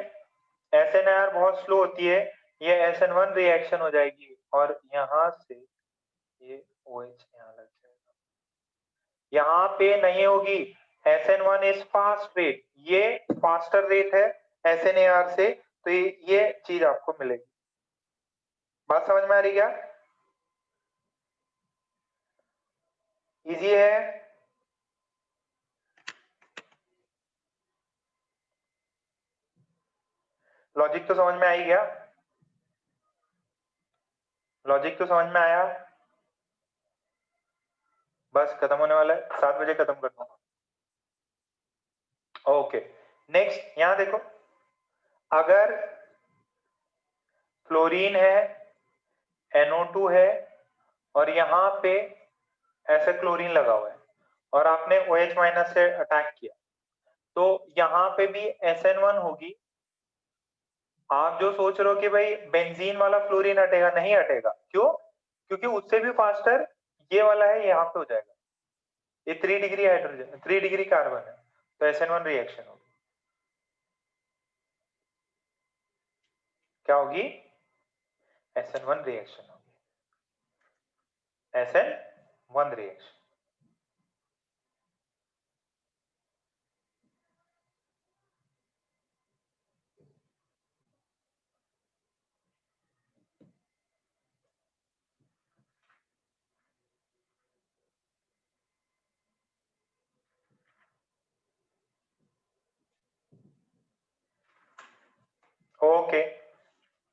SNAR बहुत स्लो होती है, ये SN1 रिएक्शन हो जाएगी और यहाँ से ये OH यहाँ लग जाएगा, यहाँ पे नहीं होगी। SN1 इज फास्ट रेट, ये फास्टर रेट है SNAR से, तो ये चीज आपको मिलेगी। बात समझ में आ रही क्या? इजी है? लॉजिक तो समझ में आई गया? लॉजिक तो समझ में आया? बस खत्म होने वाला है, 7 बजे खत्म कर दूंगा। ओके, नेक्स्ट यहां देखो, अगर फ्लोरीन है, NO2 है और यहाँ पे ऐसे क्लोरीन लगा हुआ है और आपने OH माइनस से अटैक किया, तो यहाँ पे भी SN1 होगी। आप जो सोच रहे हो कि भाई बेंजीन वाला फ्लोरीन हटेगा, नहीं हटेगा। क्यों? क्योंकि उससे भी फास्टर ये वाला है, यहाँ पे हो जाएगा। ये 3 डिग्री हाइड्रोजन, 3 डिग्री कार्बन है, तो SN1 रिएक्शन होगी। क्या होगी? SN1 रिएक्शन होगी, SN1 reaction. Okay,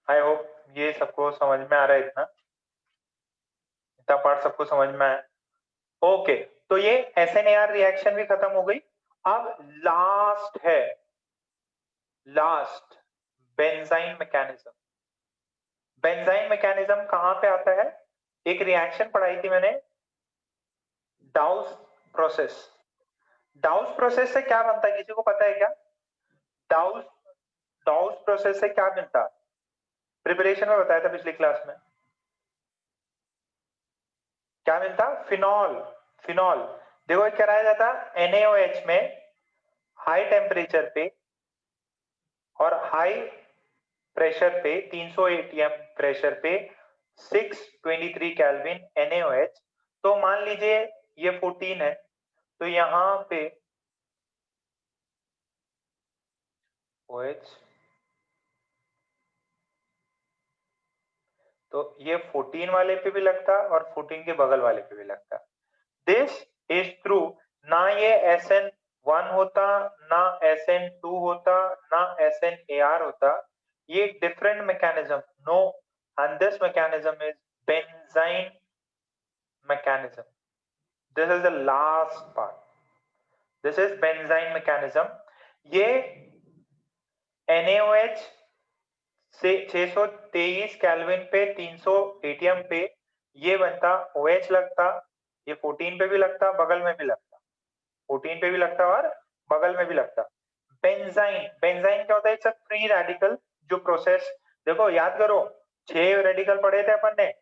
I hope ये सबको समझ में आ रहा है, इतना पार्ट सबको समझ में आया। ओके, तो ये SNAR रिएक्शन भी खत्म हो गई। अब लास्ट है, last benzene mechanism. Benzene mechanism कहां पे आता है? एक रिएक्शन पढ़ाई थी मैंने, डाउस प्रोसेस। डाउस प्रोसेस से क्या बनता है, किसी को पता है क्या? डाउस डाउस प्रोसेस से क्या मिलता? प्रिपरेशन में बताया था पिछली क्लास में। क्या मिलता? फिनॉल। फिनॉल देखो कराया जाता NaOH में हाई टेम्परेचर पे और हाई प्रेशर पे, 300 atm प्रेशर पे 623 केल्विन NaOH। तो मान लीजिए ये 14 है, तो यहाँ पे OH, तो ये 14 वाले पे भी लगता और 14 के बगल वाले पे भी लगता। दिस इज ट्रू, ना ये SN1 होता, ना SN2 होता, ना SNAR होता, ये different mechanism. No, and this mechanism is benzyne mechanism. This is the last part, this is benzyne mechanism. ये NaOH से 623 केल्विन पे 300 atm पे ये बनता, OH लगता, ये 14 पे भी लगता, बगल में भी लगता, 14 पे भी लगता और बगल में भी लगता। बेंजाइन, बेंजाइन क्या होता है? इट्स अ फ्री रेडिकल जो प्रोसेस, देखो याद करो, 6 रेडिकल पढ़े थे अपन ने,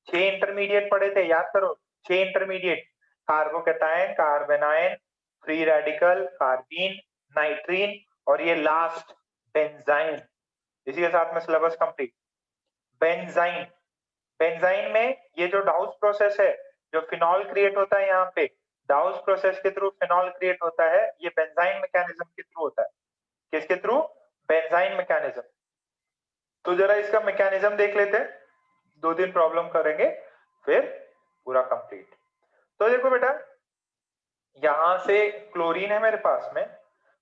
6 इंटरमीडिएट पढ़े थे, याद करो 6 intermediate, carbocation, carbanion, free radical, carbene, nitrene और ये लास्ट बेंजाइन। इसी के साथ में सिलेबस कंप्लीट। बेंजाइन, बेंजाइन में ये जो डाउस प्रोसेस है, जो फिनॉल क्रिएट होता है यहाँ पे, डाउस प्रोसेस के थ्रू फिनॉल क्रिएट होता है, ये बेंजाइन मैकेनिज्म के थ्रू होता है। किसके थ्रू? Benzene mechanism. तो जरा इसका मैकेनिज्म देख लेते हैं, 2-3 प्रॉब्लम करेंगे फिर पूरा कंप्लीट। तो देखो बेटा, यहां से क्लोरीन है मेरे पास में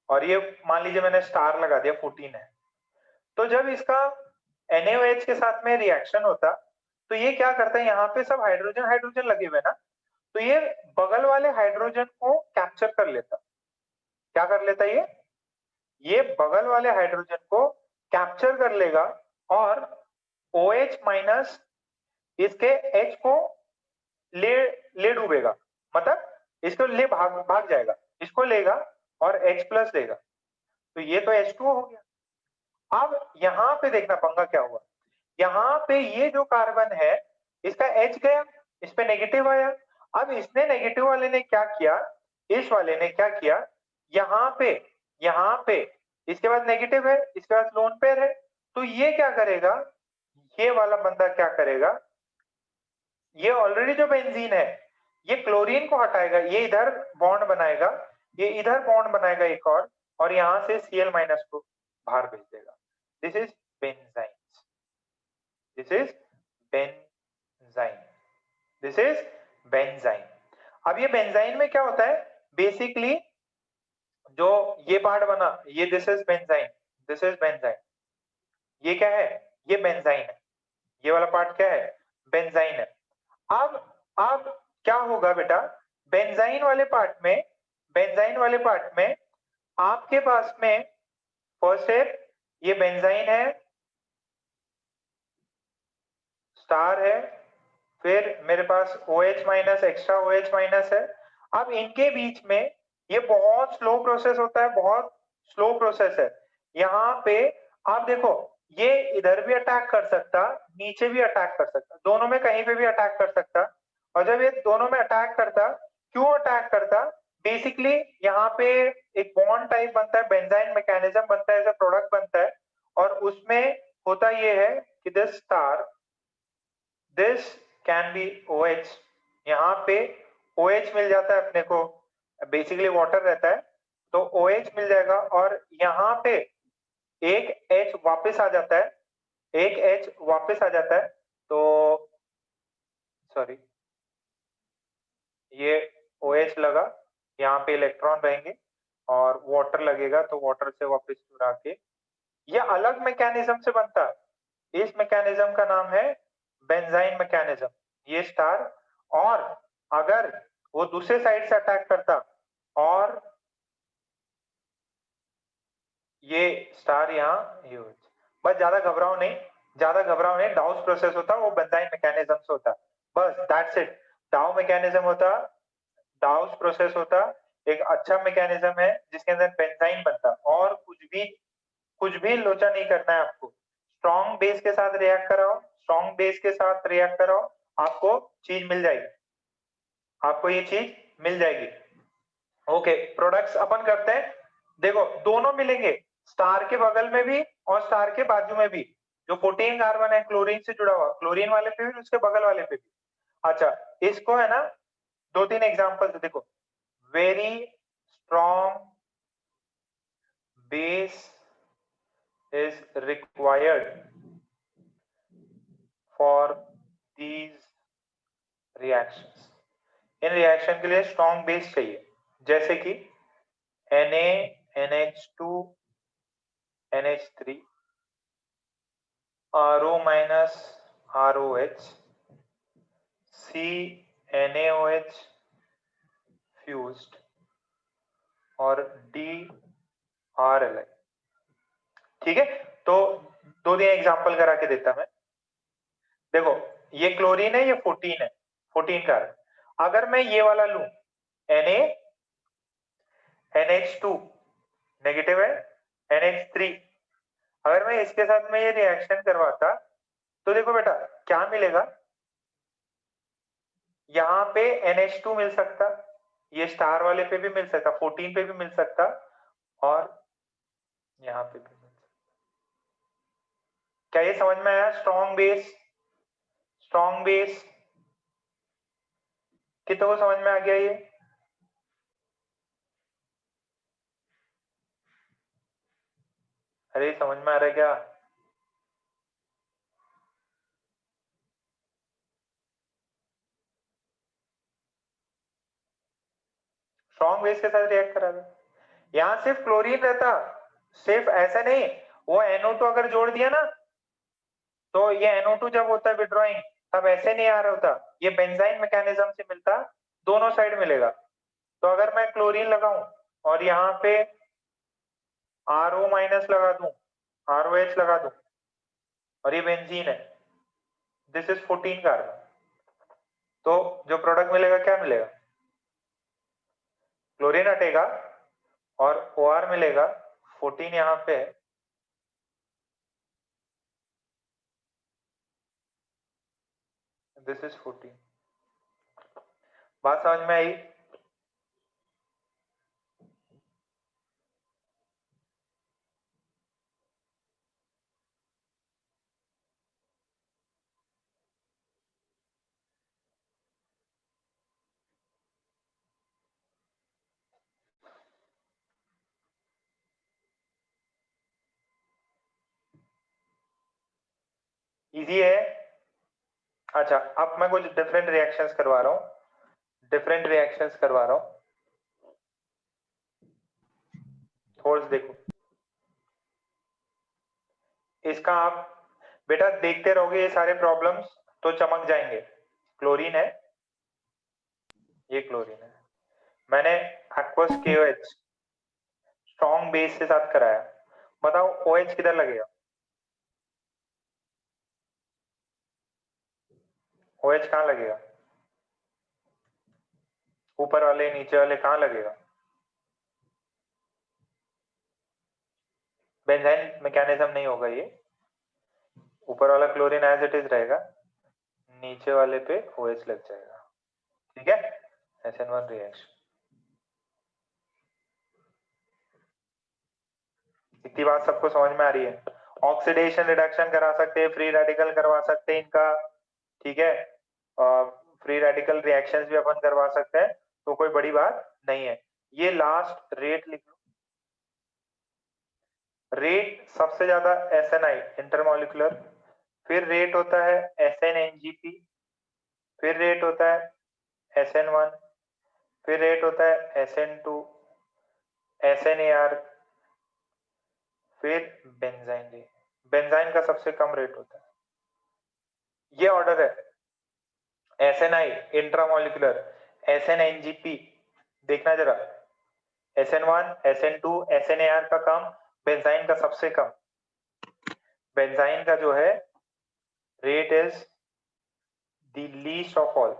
और ये मान लीजिए मैंने स्टार लगा दिया, 14 है। तो जब इसका NaOH के साथ में रिएक्शन होता, तो ये क्या करता है, यहाँ पे सब हाइड्रोजन हाइड्रोजन लगे हुए ना, तो ये बगल वाले हाइड्रोजन को कैप्चर कर लेता। क्या कर लेता ये? ये बगल वाले हाइड्रोजन को कैप्चर कर लेगा और OH माइनस इसके H को ले डूबेगा, मतलब इसको ले भाग जाएगा, इसको लेगा और H प्लस लेगा, तो ये तो H2O हो गया। अब यहाँ पे देखना पंगा क्या हुआ, यहाँ पे ये जो कार्बन है इसका H गया, इस पे नेगेटिव आया। अब इसने नेगेटिव वाले ने क्या किया, इस वाले ने क्या किया, यहाँ पे इसके बाद नेगेटिव है, इसके बाद लोन पेयर है, तो ये क्या करेगा, ये वाला बंदा क्या करेगा, ये ऑलरेडी जो बेंजीन है ये क्लोरीन को हटाएगा, ये इधर बॉन्ड बनाएगा, ये इधर बॉन्ड बनाएगा एक और यहां से Cl माइनस को बाहर भेज देगा। This is benzene, this is benzene, this is benzene. अब ये बेंजाइन में क्या होता है, बेसिकली जो ये पार्ट बना, ये this is benzene, this is benzene, ये क्या है, ये बेंजाइन है, ये वाला पार्ट क्या है, बेंजाइन है। अब क्या होगा बेटा, बेंजाइन वाले पार्ट में आपके पास में फर्स्ट स्टेप ये बेंजाइन है, स्टार है, फिर मेरे पास OH minus, extra OH minus है। अब इनके बीच में ये बहुत स्लो प्रोसेस होता है, बहुत स्लो प्रोसेस है। यहाँ पे आप देखो, ये इधर भी अटैक कर सकता, नीचे भी अटैक कर सकता, दोनों में कहीं पे भी अटैक कर सकता। और जब ये दोनों में अटैक करता, क्यों अटैक करता, बेसिकली यहाँ पे एक बॉन्ड टाइप बनता है, बेंजाइन मैकेनिज्म बनता है, ऐसा प्रोडक्ट बनता है, और उसमें होता ये है कि this star, this can be OH, यहाँ पे OH मिल जाता है अपने को, बेसिकली वाटर रहता है तो OH मिल जाएगा, और यहाँ पे एक H वापस आ जाता है, एक H वापस आ जाता है, तो सॉरी ये OH लगा, यहाँ पे इलेक्ट्रॉन रहेंगे और वाटर लगेगा, तो वाटर से वापस चुरा के ये अलग मैकेनिज्म से बनता है। इस मैकेनिज्म का नाम है बेंजाइन मैकेनिज्म, ये स्टार। और अगर वो दूसरे साइड से अटैक करता और ये स्टार यहाँ, ये बस ज्यादा घबराओ नहीं, डाउस प्रोसेस होता, वो बेंजाइन मैकेनिज्म से होता, बस दैट्स इट। डाउ मैकेनिज्म होता, डाउस प्रोसेस होता, एक अच्छा मैकेनिज्म है जिसके अंदर बेंजाइन बनता, और कुछ भी लोचा नहीं करना है आपको। स्ट्रॉन्ग बेस के साथ रिएक्ट कराओ, स्ट्रॉन्ग बेस के साथ रिएक्ट कराओ, आपको चीज मिल जाएगी, आपको ये चीज मिल जाएगी। ओके, प्रोडक्ट्स अपन करते हैं, देखो दोनों मिलेंगे, स्टार के बगल में भी और स्टार के बाजू में भी। जो 14 कार्बन है क्लोरीन से जुड़ा हुआ, क्लोरीन वाले पे भी, उसके बगल वाले पे भी। अच्छा, इसको है ना, 2-3 एग्जांपल देखो, very strong base is required for these reactions। In reaction के लिए स्ट्रॉन्ग बेस चाहिए, जैसे कि Na NH2 NH3 RO minus ROH CNaOH fused और DRLI। ठीक है, तो 2-3 एग्जांपल करा के देता मैं। देखो ये क्लोरीन है, ये 14 है, 14 कार्बन। अगर मैं ये वाला लूं Na NH2 नेगेटिव है, NH3, अगर मैं इसके साथ में ये रिएक्शन करवाता तो देखो बेटा क्या मिलेगा, यहाँ पे NH2 मिल सकता, ये स्टार वाले पे भी मिल सकता, 14 पे भी मिल सकता, और यहाँ पे भी मिल सकता। क्या ये समझ में आया? स्ट्रॉन्ग बेस कितनों को समझ में आ गया ये? अरे समझ में आ रहा है क्या? स्ट्रॉन्ग बेस के साथ रिएक्ट करा था, यहाँ सिर्फ क्लोरीन रहता, सिर्फ ऐसा नहीं, वो NO2 अगर जोड़ दिया ना, तो ये NO2 जब होता है विड्रॉइंग, तब ऐसे नहीं आ रहा होता, ये बेंजाइन मैकेनिज्म से मिलता, दोनों साइड मिलेगा। तो अगर मैं क्लोरीन लगाऊं और यहाँ पे RO माइनस लगा दूं, ROH लगा दूं, और ये बेंजीन है, दिस इज 14 कार्बन। तो जो प्रोडक्ट मिलेगा क्या मिलेगा? क्लोरीन हटेगा और OR मिलेगा, 14 यहाँ पे है, दिस इज 14। बात समझ में आई? इजी है। अच्छा, अब मैं कुछ डिफरेंट रिएक्शंस करवा रहा हूँ, डिफरेंट रिएक्शंस करवा रहा हूँ, थोड़ा सा देखो। इसका आप बेटा देखते रहोगे ये सारे प्रॉब्लम्स तो चमक जाएंगे। क्लोरीन है, ये क्लोरीन है, मैंने एक्वस KOH स्ट्रॉन्ग बेस के साथ कराया, बताओ OH किधर लगेगा? OH कहाँ लगेगा? ऊपर वाले नीचे वाले कहाँ लगेगा? बेंजाइन मैकेनिज्म नहीं होगा ये, ऊपर वाला क्लोरीन एज इट इज रहेगा, नीचे वाले पे OH लग जाएगा, ठीक है? SN1 reaction. इतनी बात सबको समझ में आ रही है? ऑक्सीडेशन रिडक्शन करा सकते हैं, फ्री रेडिकल करवा सकते हैं इनका, ठीक है? फ्री रेडिकल रिएक्शंस भी अपन करवा सकते हैं, तो कोई बड़ी बात नहीं है। ये लास्ट रेट लिख लो, रेट सबसे ज्यादा SNI इंटरमोलिकुलर, फिर रेट होता है SNNGP, फिर रेट होता है SN1, फिर रेट होता है SN2, SNAR, फिर बेंजाइन रेट। बेंजाइन का सबसे कम रेट होता है। ये ऑर्डर है, SNI इंट्रामोलिकुलर, SNNGP, देखना जरा, SN1, SN2, SNAR का कम, बेंजाइन का सबसे कम। बेंजाइन का जो है rate is the least of all.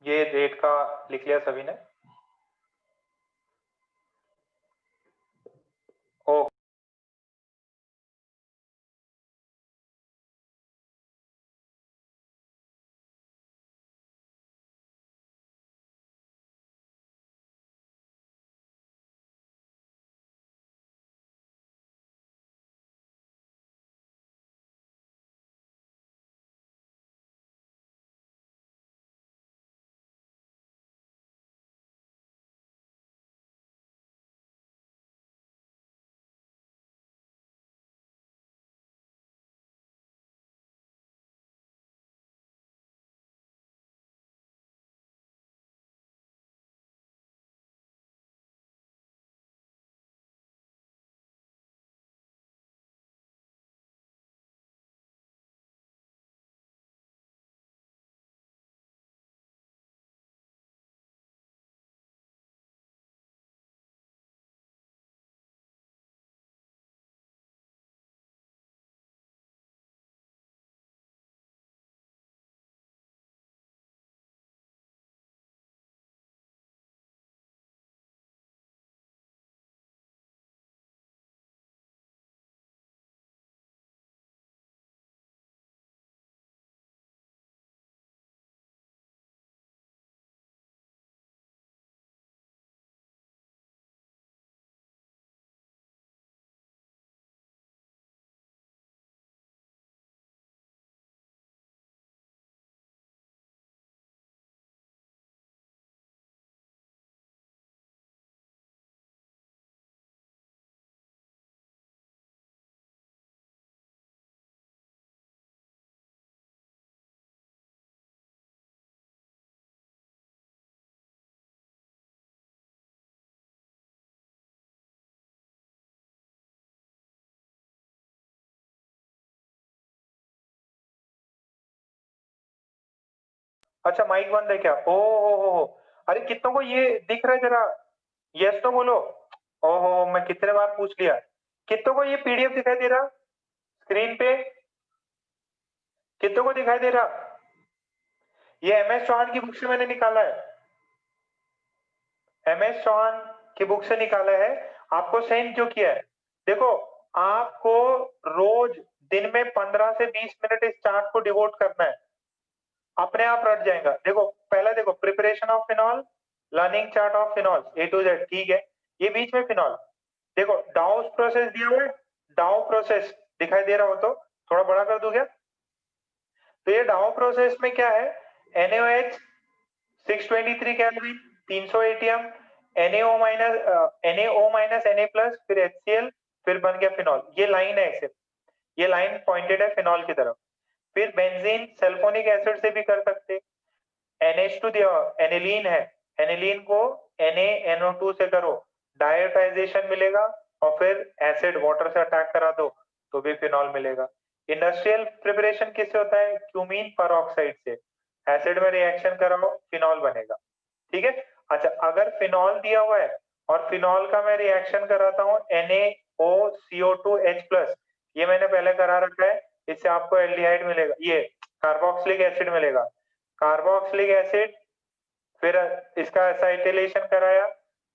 ये रेट का लिख लिया सभी ने? ओ अच्छा माइक बंद है क्या? ओ अरे कितनों को ये दिख रहा है जरा यस तो बोलो। ओहो मैं कितने बार पूछ लिया। कितनों को ये पीडीएफ दिखाई दे रहा स्क्रीन पे? कितनों को दिखाई दे रहा? ये एमएस चौहान की बुक से मैंने निकाला है, एमएस चौहान की बुक से निकाला है, आपको सेंड जो किया है। देखो आपको रोज दिन में 15 से 20 मिनट इस चार्ट को डिवोट करना है, अपने आप रट जाएगा। देखो पहला देखो preparation of phenol, learning chart of phenol A to Z, ठीक है। ये बीच में फिनॉल, देखो डाउस प्रोसेस दिया हुआ है, डाउ प्रोसेस दिखाई दे रहा हो तो थोड़ा बड़ा कर दूं क्या? तो ये डाउ प्रोसेस में क्या है, NaOH 623 kelvin 300 ATM, NaO minus Na plus, फिर HCl, फिर बन गया फिनॉल। ये लाइन है ऐसे, ये लाइन पॉइंटेड है फिनॉल की तरफ। फिर बेंजीन सल्फोनिक एसिड से भी कर सकते, NH2 दिया एनिलीन है, एनिलीन को NaNO2 से करो, डायोटाइजेशन मिलेगा और फिर एसिड वाटर से अटैक करा दो तो भी फिनॉल मिलेगा। इंडस्ट्रियल प्रिपरेशन किससे होता है? क्यूमीन परऑक्साइड से, एसिड में रिएक्शन कराओ फिनॉल बनेगा, ठीक है। अच्छा अगर फिनॉल दिया हुआ है और फिनॉल का मैं रिएक्शन कराता हूँ NaOCO2H+, ये मैंने पहले करा रखा है, इससे आपको एल्डिहाइड मिलेगा, ये कार्बोक्सिलिक एसिड मिलेगा, कार्बोक्सिलिक एसिड, फिर इसका एसाइटिलेशन कराया,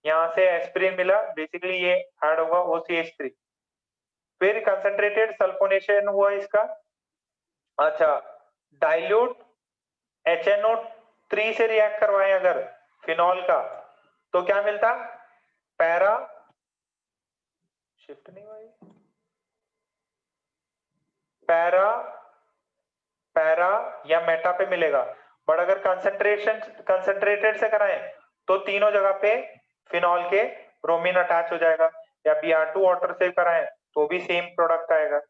यहाँ से एस्पिरिन मिला, बेसिकली ये ऐड होगा OCH3, फिर कंसंट्रेटेड सल्फोनेशन हुआ इसका। अच्छा डाइल्यूट HNO3 से रिएक्ट करवाएं अगर फिनॉल का तो क्या मिलता? पैरा, शिफ्ट नहीं हुआ, पैरा या मेटा पे मिलेगा। बट अगर कंसंट्रेटेड से कराएं तो तीनों जगह पे फिनॉल के ब्रोमीन अटैच हो जाएगा, या Br2 वाटर से कराएं तो भी सेम प्रोडक्ट आएगा।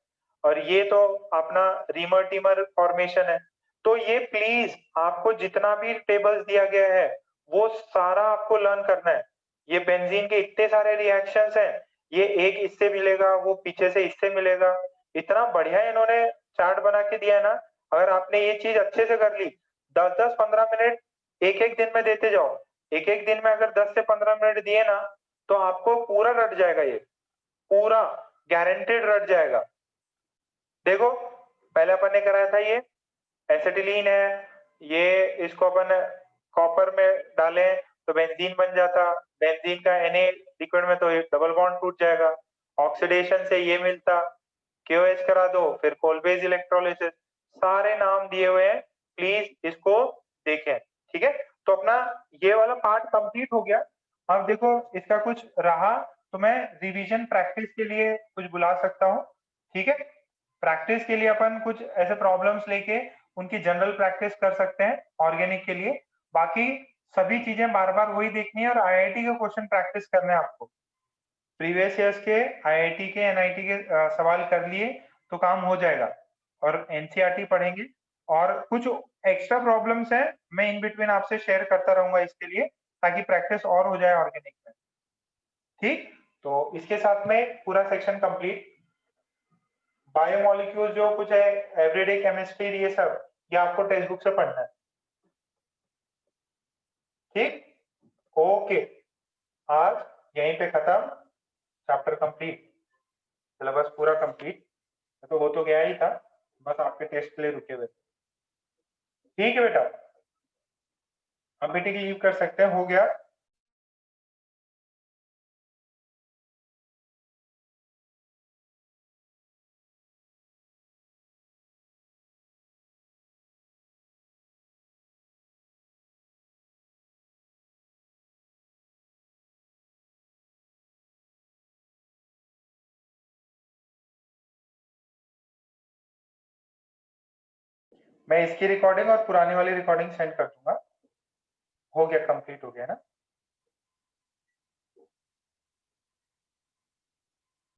और ये तो अपना रीमर टीमर फॉर्मेशन है। तो ये प्लीज आपको जितना भी टेबल्स दिया गया है वो सारा आपको लर्न करना है। ये बेंजीन के इतने सारे रिएक्शंस हैं, ये एक इससे मिलेगा, वो पीछे से इससे मिलेगा, इतना बढ़िया इन्होंने चार्ट बना के दिया है ना। अगर आपने ये चीज अच्छे से कर ली, 10-10-15 मिनट एक एक दिन में देते जाओ, एक एक दिन में अगर 10 से 15 मिनट दिए ना तो आपको पूरा रट जाएगा, ये पूरा गारंटेड रट जाएगा। देखो पहले अपन ने कराया था ये एसिटिलीन है, ये इसको अपन कॉपर में डालें तो बेंजीन बन जाता, बेंजीन का Na लिक्विड में तो डबल बॉन्ड टूट जाएगा, ऑक्सीडेशन से ये मिलता, KOH करा दो, फिर कोलबेज इलेक्ट्रोलिसिस, सारे नाम दिए हुए हैं, प्लीज इसको देखें, ठीक है। तो अपना ये वाला पार्ट कंप्लीट हो गया। अब देखो इसका कुछ रहा तो मैं रिवीजन प्रैक्टिस के लिए कुछ बुला सकता हूँ, ठीक है। प्रैक्टिस के लिए अपन कुछ ऐसे प्रॉब्लम्स लेके उनकी जनरल प्रैक्टिस कर सकते हैं ऑर्गेनिक के लिए। बाकी सभी चीजें बार बार वही देखनी है और IIT के क्वेश्चन प्रैक्टिस करने हैं आपको। प्रीवियस ईयर्स के IIT के NIT के सवाल कर लिए तो काम हो जाएगा, और NCERT पढ़ेंगे, और कुछ एक्स्ट्रा प्रॉब्लम्स हैं मैं इन बिटवीन आपसे शेयर करता रहूंगा इसके लिए, ताकि प्रैक्टिस और हो जाए ऑर्गेनिक में, ठीक। तो इसके साथ में पूरा सेक्शन कंप्लीट। बायोमोलिक्यूल जो कुछ है, एवरीडे केमिस्ट्री, ये सब ये आपको टेक्स्ट बुक से पढ़ना है, ठीक। ओके आज यहीं पे खत्म, चैप्टर कंप्लीट, सिलेबस पूरा कंप्लीट, तो वो तो गया ही था, बस आपके टेस्ट के लिए रुके हुए, ठीक है बेटा। अब बेटे की लीव कर सकते हैं, हो गया। मैं इसकी रिकॉर्डिंग और पुराने वाली रिकॉर्डिंग सेंड कर दूंगा। हो गया, कंप्लीट हो गया ना।